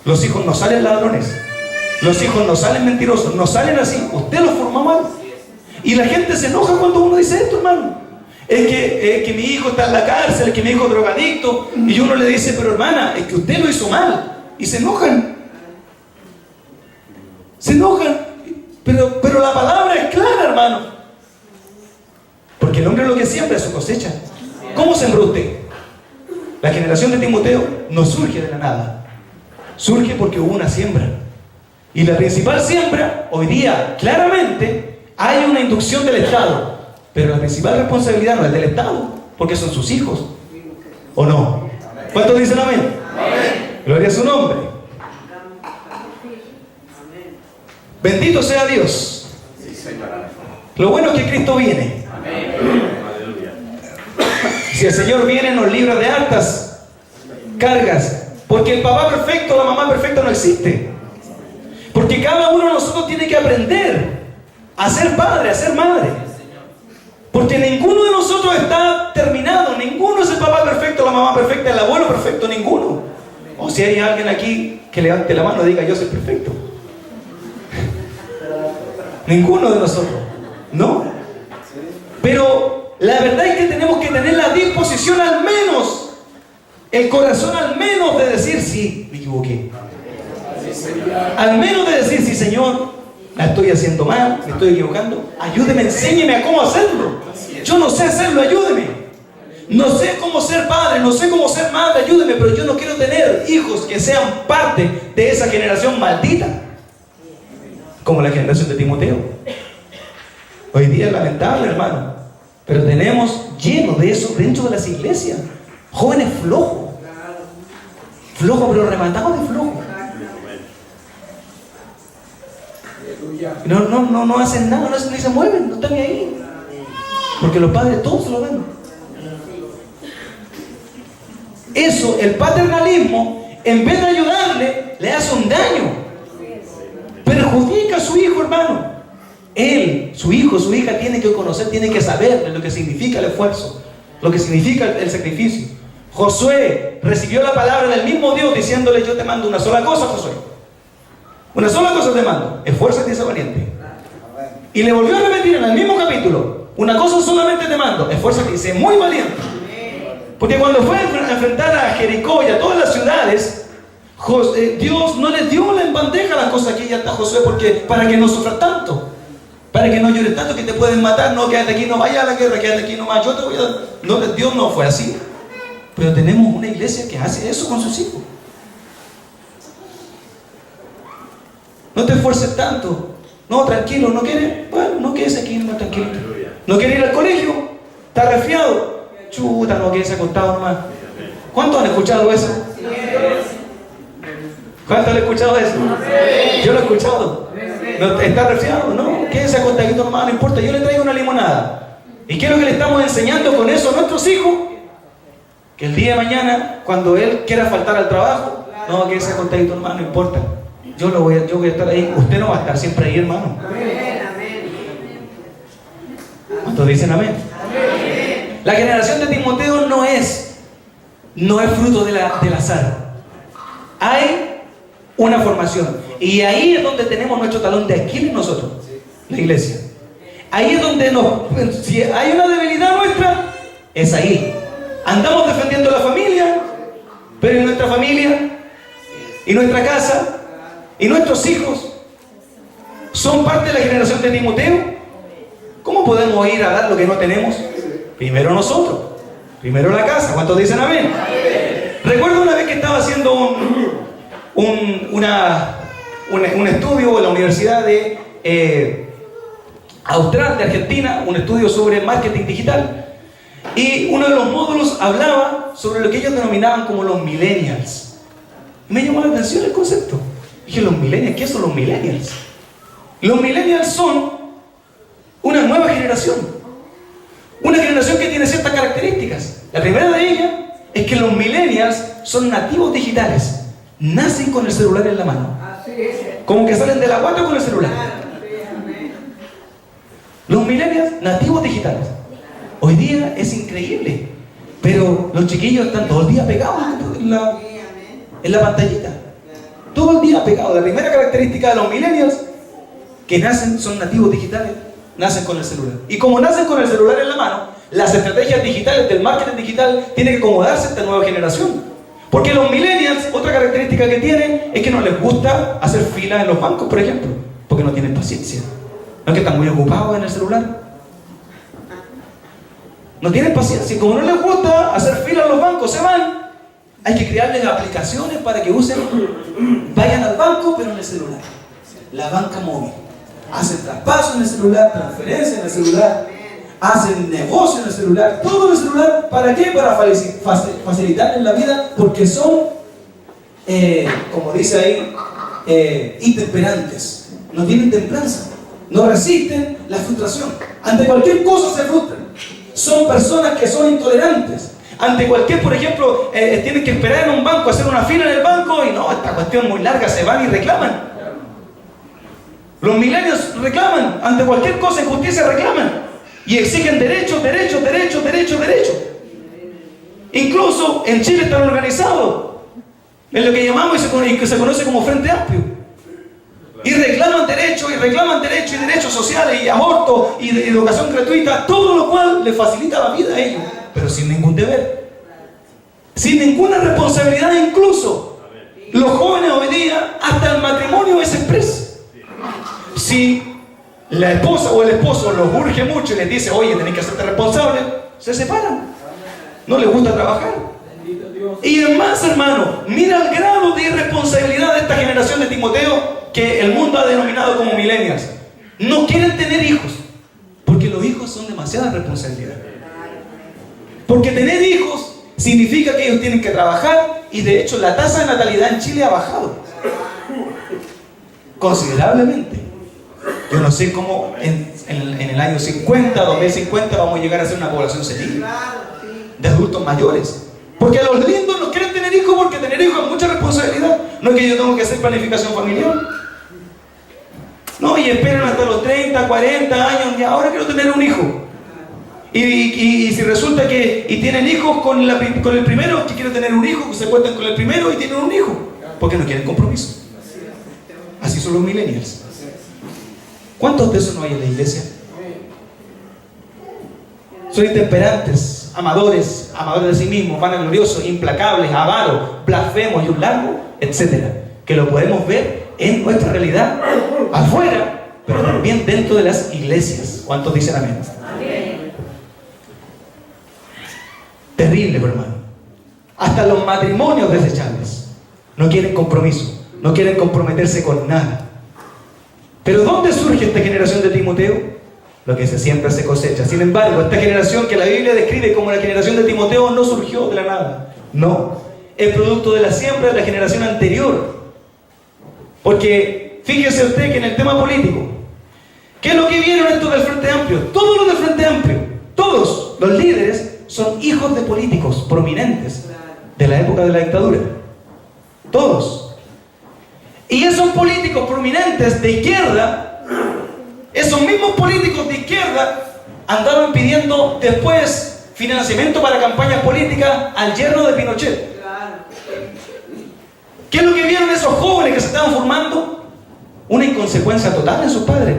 Los hijos no salen ladrones. Los hijos no salen mentirosos. No salen así. Usted los formó mal. Y la gente se enoja cuando uno dice esto, hermano. Es que mi hijo está en la cárcel, es que mi hijo es drogadicto. Y uno le dice, pero hermana, es que usted lo hizo mal. Y se enojan. Se enojan. Pero la palabra es clara, hermano. Porque el hombre lo que siembra es su cosecha. ¿Cómo sembró usted? La generación de Timoteo no surge de la nada. Surge porque hubo una siembra. Y la principal siembra, hoy día, claramente, hay una inducción del Estado. Pero la principal responsabilidad no es del Estado, porque son sus hijos. ¿O no? ¿Cuántos dicen amén? Amén. Gloria a su nombre. Bendito sea Dios. Lo bueno es que Cristo viene. Si el Señor viene, nos libra de hartas cargas. Porque el papá perfecto, la mamá perfecta no existe. Porque cada uno de nosotros tiene que aprender a ser padre, a ser madre. Porque ninguno de nosotros está terminado. Ninguno es el papá perfecto, la mamá perfecta, el abuelo perfecto, ninguno. O si hay alguien aquí que levante la mano y diga, yo soy perfecto. Ninguno de nosotros. No. Pero la verdad es que tenemos que tener la disposición, al menos, el corazón al menos de decir, sí, me equivoqué. Al menos de decir, sí, Señor, la estoy haciendo mal, me estoy equivocando. Ayúdeme, enséñeme a cómo hacerlo. Yo no sé hacerlo, ayúdeme. No sé cómo ser padre, no sé cómo ser madre, ayúdeme. Pero yo no quiero tener hijos que sean parte de esa generación maldita, como la generación de Timoteo. Hoy día es lamentable, hermano, pero tenemos lleno de eso dentro de las iglesias. Jóvenes flojos, pero rematados de flojos. No hacen nada, ni se mueven, no están ni ahí. Porque los padres todos se lo dan. Eso, el paternalismo, en vez de ayudarle, le hace un daño. Perjudica a su hijo, hermano. Él, su hijo, su hija tiene que conocer, tiene que saber lo que significa el esfuerzo, lo que significa el sacrificio. Josué recibió la palabra del mismo Dios diciéndole: yo te mando una sola cosa, Josué. Una sola cosa te mando: esfuérzate y sé valiente. Y le volvió a repetir en el mismo capítulo: una cosa solamente te mando, esfuérzate y sé muy valiente. Porque cuando fue a enfrentar a Jericó y a todas las ciudades, Dios no les dio en bandeja las cosas que ya está Josué, porque para que no sufras tanto, para que no llores tanto que te pueden matar. No, quédate aquí, no vaya a la guerra, quédate aquí nomás, yo te voy a dar. No, Dios no fue así. Pero tenemos una iglesia que hace eso con sus hijos. No te esfuerces tanto. No, tranquilo, no quiere. Bueno, no quedes aquí nomás, tranquilo. No quiere ir al colegio, está resfriado. Chuta, no quedes acostado nomás. ¿Cuántos han escuchado eso? ¿Cuántos han escuchado eso? Yo lo he escuchado. No, está resfriado, no, quédese acostadito nomás, no importa, yo le traigo una limonada. ¿Y qué es lo que le estamos enseñando con eso a nuestros hijos? Que el día de mañana, cuando él quiera faltar al trabajo, no, quédese acostadito nomás, no importa. Yo voy a estar ahí, usted no va a estar siempre ahí, hermano. ¿Cuántos dicen amén? La generación de Timoteo no es fruto del azar. Hay una formación. Y ahí es donde tenemos nuestro talón de Aquiles nosotros, la iglesia. Ahí es donde si hay una debilidad nuestra, es ahí. Andamos defendiendo la familia, pero en nuestra familia, y nuestra casa, y nuestros hijos son parte de la generación de Timoteo. ¿Cómo podemos ir a dar lo que no tenemos? Primero nosotros, primero la casa. ¿Cuántos dicen amén? Recuerdo una vez que estaba haciendo un estudio en la Universidad de Austral de Argentina, un estudio sobre marketing digital, y uno de los módulos hablaba sobre lo que ellos denominaban como los millennials. Me llamó la atención el concepto. Dije, ¿los millennials? ¿Qué son los millennials? Los millennials son una nueva generación, una generación que tiene ciertas características. La primera de ellas es que los millennials son nativos digitales, nacen con el celular en la mano, como que salen de la guata con el celular. Los millennials nativos digitales. Hoy día es increíble, pero los chiquillos están todo el día pegados en la pantallita, todo el día pegados. La primera característica de los millennials que nacen, son nativos digitales, nacen con el celular. Y como nacen con el celular en la mano, las estrategias digitales del marketing digital tienen que acomodarse a esta nueva generación. Porque los millennials, otra característica que tienen es que no les gusta hacer fila en los bancos, por ejemplo, porque no tienen paciencia. No es que están muy ocupados en el celular. No tienen paciencia. Como no les gusta hacer fila en los bancos, se van. Hay que crearles aplicaciones para que vayan al banco, pero en el celular. La banca móvil. Hacen traspaso en el celular, transferencia en el celular, hacen negocio en el celular, todo en el celular. ¿Para qué? Para facilitarles la vida, porque son, como dice ahí, intemperantes. No tienen templanza, no resisten la frustración. Ante cualquier cosa se frustran. Son personas que son intolerantes. Ante cualquier, por ejemplo, tienen que esperar en un banco, hacer una fila en el banco y no, esta cuestión muy larga, se van y reclaman. Los millennials reclaman, ante cualquier cosa, injusticia reclaman. Y exigen derechos. Incluso en Chile están organizados en lo que llamamos y que se conoce como Frente Amplio. Y reclaman derechos, y derechos sociales, y aborto, y de educación gratuita, todo lo cual les facilita la vida a ellos, pero sin ningún deber, sin ninguna responsabilidad. Incluso los jóvenes hoy día, hasta el matrimonio es expreso. Si la esposa o el esposo los urge mucho y les dice, oye, tenés que hacerte responsable, se separan. No les gusta trabajar. Y además, hermano, mira el grado de irresponsabilidad de esta generación de Timoteo que el mundo ha denominado como millennials. No quieren tener hijos, porque los hijos son demasiada responsabilidad. Porque tener hijos significa que ellos tienen que trabajar, y de hecho la tasa de natalidad en Chile ha bajado considerablemente. Yo no sé cómo en el año 2050 vamos a llegar a ser una población senil de adultos mayores. Porque a los lindos no quieren tener hijos, porque tener hijos es mucha responsabilidad. No es que yo tengo que hacer planificación familiar. No, y esperan hasta los 30, 40 años, y ahora quiero tener un hijo. Y si resulta que tienen hijos con el primero, que quieren tener un hijo, que se cuentan con el primero y tienen un hijo, porque no quieren compromiso. Así son los millennials. ¿Cuántos de esos no hay en la iglesia? Son intemperantes, amadores de sí mismos, vanagloriosos, implacables, avaros, blasfemos y un largo, etcétera, que lo podemos ver en nuestra realidad afuera, pero también dentro de las iglesias. ¿Cuántos dicen amén? Amén. Terrible, hermano. Hasta los matrimonios desechables no quieren compromiso, no quieren comprometerse con nada. Pero ¿dónde surge esta generación de Timoteo? Lo que se siembra se cosecha. Sin embargo, esta generación que la Biblia describe como la generación de Timoteo no surgió de la nada. No, es producto de la siembra de la generación anterior. Porque fíjese usted que en el tema político, ¿qué es lo que vieron estos del Frente Amplio? Todos los del Frente Amplio, todos los líderes son hijos de políticos prominentes de la época de la dictadura. Todos. Y esos políticos prominentes de izquierda, esos mismos políticos de izquierda andaban pidiendo después financiamiento para campañas políticas al yerno de Pinochet. ¿Qué es lo que vieron esos jóvenes que se estaban formando? Una inconsecuencia total en sus padres.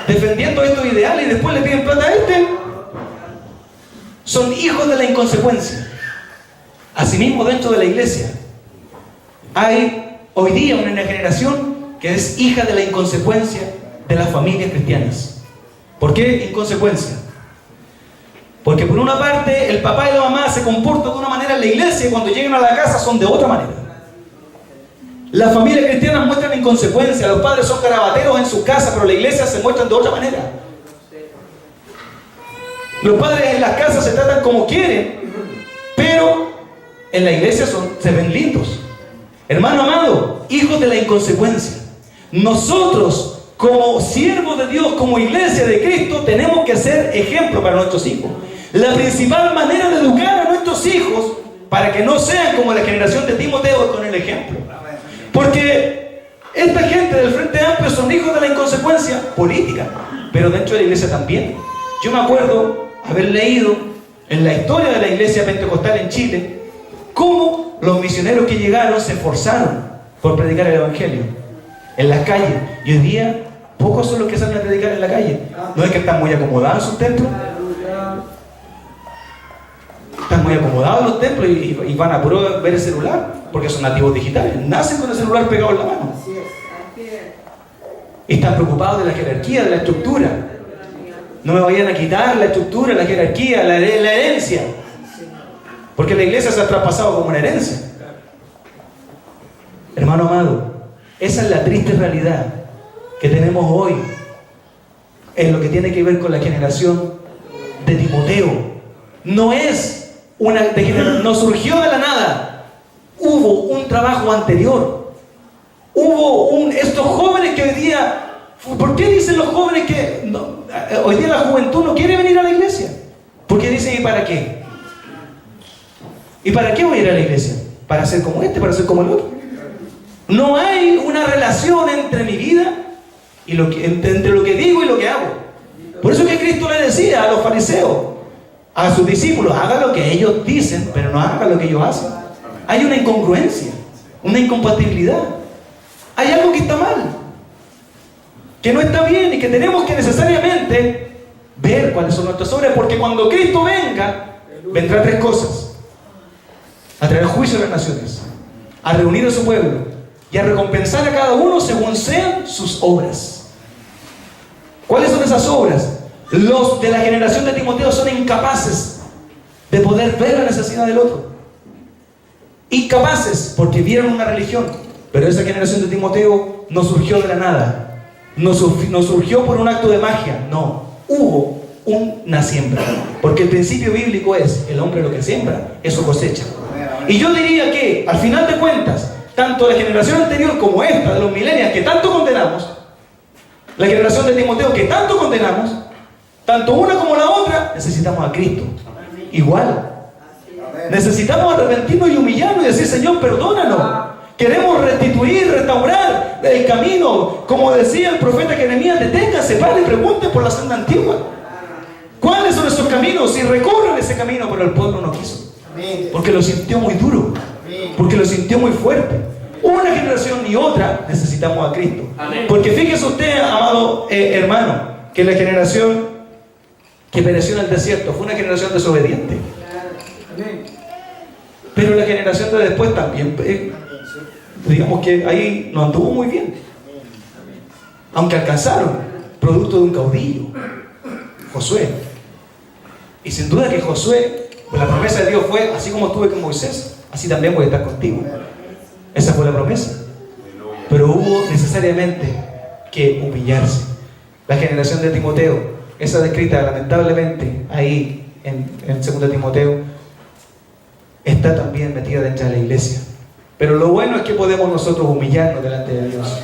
Defendiendo estos ideales y después le piden plata a este. Son hijos de la inconsecuencia. Asimismo, dentro de la iglesia hay hoy día una generación que es hija de la inconsecuencia de las familias cristianas. ¿Por qué inconsecuencia? Porque por una parte el papá y la mamá se comportan de una manera en la iglesia y cuando llegan a la casa son de otra manera. Las familias cristianas muestran inconsecuencia, los padres son carabateros en su casa, pero la iglesia se muestran de otra manera. Los padres en las casas se tratan como quieren, pero en la iglesia se ven lindos. Hermano amado, hijos de la inconsecuencia. Nosotros, como siervos de Dios, como iglesia de Cristo, tenemos que ser ejemplo para nuestros hijos. La principal manera de educar a nuestros hijos, para que no sean como la generación de Timoteo, es con el ejemplo. Porque esta gente del Frente Amplio son hijos de la inconsecuencia política, pero dentro de la iglesia también. Yo me acuerdo haber leído en la historia de la iglesia pentecostal en Chile cómo los misioneros que llegaron se esforzaron por predicar el evangelio en las calles, y hoy día pocos son los que salen a predicar en la calle. No es que están muy acomodados en sus templos, están muy acomodados en los templos y van a puro ver el celular porque son nativos digitales, nacen con el celular pegado en la mano y están preocupados de la jerarquía, de la estructura. No me vayan a quitar la estructura, la jerarquía, la herencia, porque la iglesia se ha traspasado como una herencia. Hermano amado, esa es la triste realidad que tenemos hoy en lo que tiene que ver con la generación de Timoteo. No es no surgió de la nada. Hubo un trabajo anterior. Estos jóvenes que hoy día, ¿por qué dicen los jóvenes que hoy día la juventud no quiere venir a la iglesia? Porque dicen, ¿y para qué? ¿Y para qué voy a ir a la iglesia? ¿Para ser como este? ¿Para ser como el otro? No hay una relación entre mi vida y entre lo que digo y lo que hago. Por eso que Cristo le decía a los fariseos, a sus discípulos, hagan lo que ellos dicen, pero no hagan lo que ellos hacen. Hay una incongruencia, una incompatibilidad. Hay algo que está mal, que no está bien y que tenemos que necesariamente ver cuáles son nuestras obras, porque cuando Cristo venga, vendrá tres cosas: a traer juicio a las naciones, a reunir a su pueblo y a recompensar a cada uno según sean sus obras. ¿Cuáles son esas obras? Los de la generación de Timoteo son incapaces de poder ver la necesidad del otro. Incapaces porque vieron una religión. Pero esa generación de Timoteo no surgió de la nada. No surgió por un acto de magia. No, hubo una siembra. Porque el principio bíblico es: el hombre lo que siembra, eso cosecha. Y yo diría que, al final de cuentas, tanto la generación anterior como esta de los millennials que tanto condenamos, la generación de Timoteo que tanto condenamos, tanto una como la otra, necesitamos a Cristo. Igual. Necesitamos arrepentirnos y humillarnos y decir: Señor, perdónanos. Queremos restituir, restaurar el camino. Como decía el profeta Jeremías, deténganse, paren y pregunten por la senda antigua. ¿Cuáles son esos caminos? Y recorren ese camino, pero el pueblo no quiso. Porque lo sintió muy duro. Porque lo sintió muy fuerte. Una generación ni otra necesitamos a Cristo. Porque fíjese usted, amado hermano, que la generación que pereció en el desierto fue una generación desobediente. Pero la generación de después también, digamos que ahí no anduvo muy bien. Aunque alcanzaron, producto de un caudillo, Josué. Y sin duda que Josué, pues la promesa de Dios fue: así como estuve con Moisés, así también voy a estar contigo. Esa fue la promesa. Pero hubo necesariamente que humillarse. La generación de Timoteo, esa descrita lamentablemente ahí en 2 Timoteo, está también metida dentro de la iglesia. Pero lo bueno es que podemos nosotros humillarnos delante de Dios.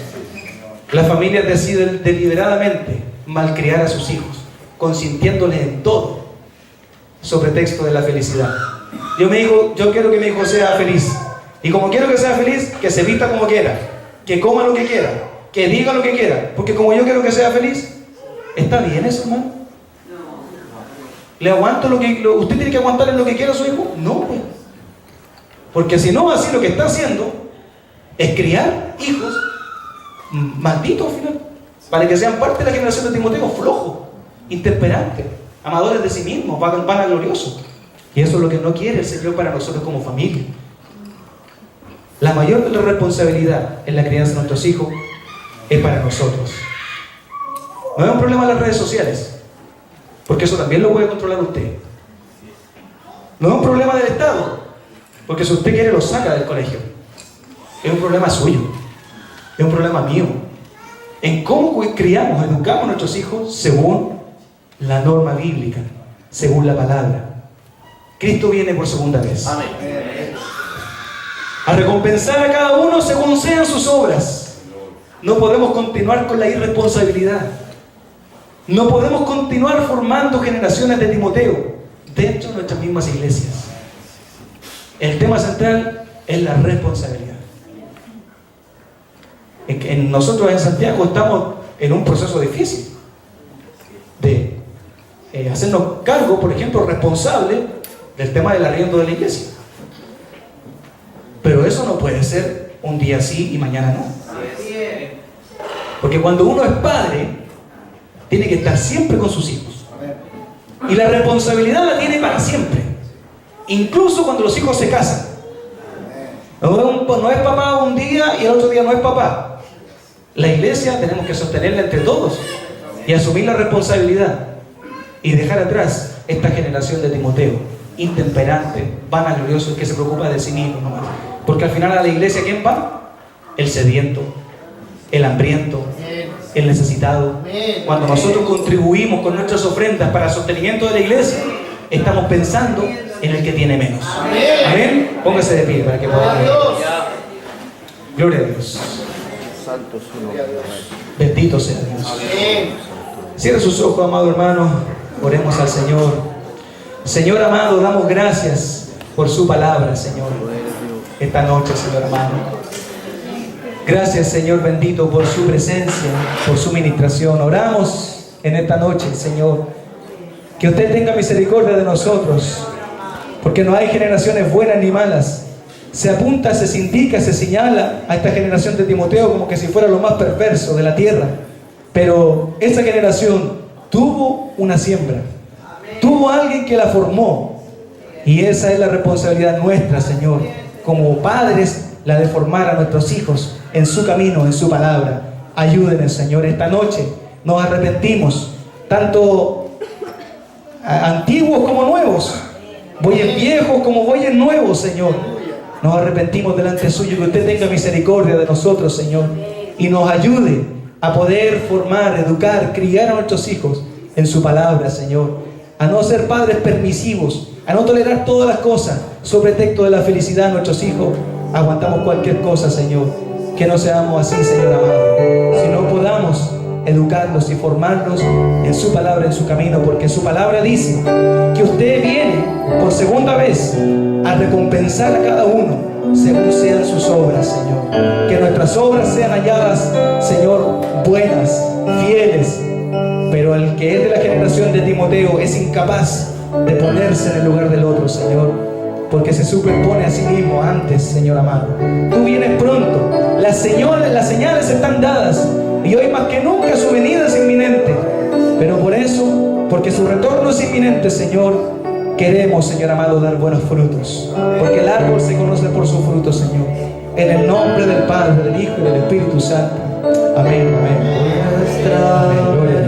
Las familias deciden deliberadamente malcriar a sus hijos, consintiéndoles en todo, sobre texto de la felicidad. Yo quiero que mi hijo sea feliz. Y como quiero que sea feliz, que se vista como quiera, que coma lo que quiera, que diga lo que quiera. Porque como yo quiero que sea feliz, ¿está bien eso, hermano? ¿Le aguanto usted tiene que aguantarle lo que quiera a su hijo? No, pues. Porque si no, así lo que está haciendo es criar hijos malditos al final, para que sean parte de la generación de Timoteo, flojos, intemperantes, amadores de sí mismos, vanagloriosos. Y eso es lo que no quiere el Señor para nosotros como familia. La mayor de la responsabilidad en la crianza de nuestros hijos es para nosotros. No es un problema de las redes sociales, porque eso también lo puede controlar usted. No es un problema del Estado, porque si usted quiere lo saca del colegio. Es un problema suyo, es un problema mío. En cómo criamos, educamos a nuestros hijos según la norma bíblica, según la palabra. Cristo viene por segunda vez. Amén. A recompensar a cada uno según sean sus obras. No podemos continuar con la irresponsabilidad. No podemos continuar formando generaciones de Timoteo dentro de nuestras mismas iglesias. El tema central es la responsabilidad. Nosotros en Santiago estamos en un proceso difícil de hacernos cargo, por ejemplo, responsable del tema del arriendo de la iglesia. Pero eso no puede ser un día sí y mañana no. Porque cuando uno es padre, tiene que estar siempre con sus hijos. Y la responsabilidad la tiene para siempre. Incluso cuando los hijos se casan. No es papá un día y el otro día no es papá. La iglesia tenemos que sostenerla entre todos y asumir la responsabilidad y dejar atrás esta generación de Timoteo, intemperante, vanaglorioso, que se preocupa de sí mismo nomás. Porque al final a la iglesia, ¿quién va? El sediento, el hambriento, el necesitado. Cuando nosotros contribuimos con nuestras ofrendas para el sostenimiento de la iglesia, estamos pensando en el que tiene menos. Amén. Póngase de pie para que podamos ver. Gloria a Dios. Bendito sea Dios. Cierre sus ojos, amado hermano. Oremos al Señor. Señor amado, damos gracias por su palabra, Señor, esta noche, Señor amado. Gracias, Señor bendito, por su presencia, por su ministración. Oramos en esta noche, Señor, que usted tenga misericordia de nosotros, porque no hay generaciones buenas ni malas. Se apunta, se indica, se señala a esta generación de Timoteo como que si fuera lo más perverso de la tierra. Pero esa generación tuvo una siembra, tuvo alguien que la formó, y esa es la responsabilidad nuestra, Señor, como padres, la de formar a nuestros hijos en su camino, en su palabra. Ayúdenos, Señor, esta noche nos arrepentimos, tanto antiguos como nuevos, bueyes viejos como bueyes nuevos, Señor. Nos arrepentimos delante suyo, que usted tenga misericordia de nosotros, Señor, y nos ayude a poder formar, educar, criar a nuestros hijos en su palabra, Señor, a no ser padres permisivos, a no tolerar todas las cosas sobre texto de la felicidad de nuestros hijos. Aguantamos cualquier cosa, Señor, que no seamos así, Señor amado, sino podamos educarlos y formarlos en su palabra, en su camino, porque su palabra dice que usted viene por segunda vez a recompensar a cada uno según sean sus obras, Señor. Que nuestras obras sean halladas, Señor, buenas, fieles. Pero el que es de la generación de Timoteo es incapaz de ponerse en el lugar del otro, Señor, porque se superpone a sí mismo antes, Señor amado. Tú vienes pronto, las señales están dadas, y hoy más que nunca su venida es inminente. Pero por eso, porque su retorno es inminente, Señor, queremos, Señor amado, dar buenos frutos, porque el árbol se conoce por su fruto, Señor. En el nombre del Padre, del Hijo y del Espíritu Santo. Amén, amén. Amén, gloria a Dios.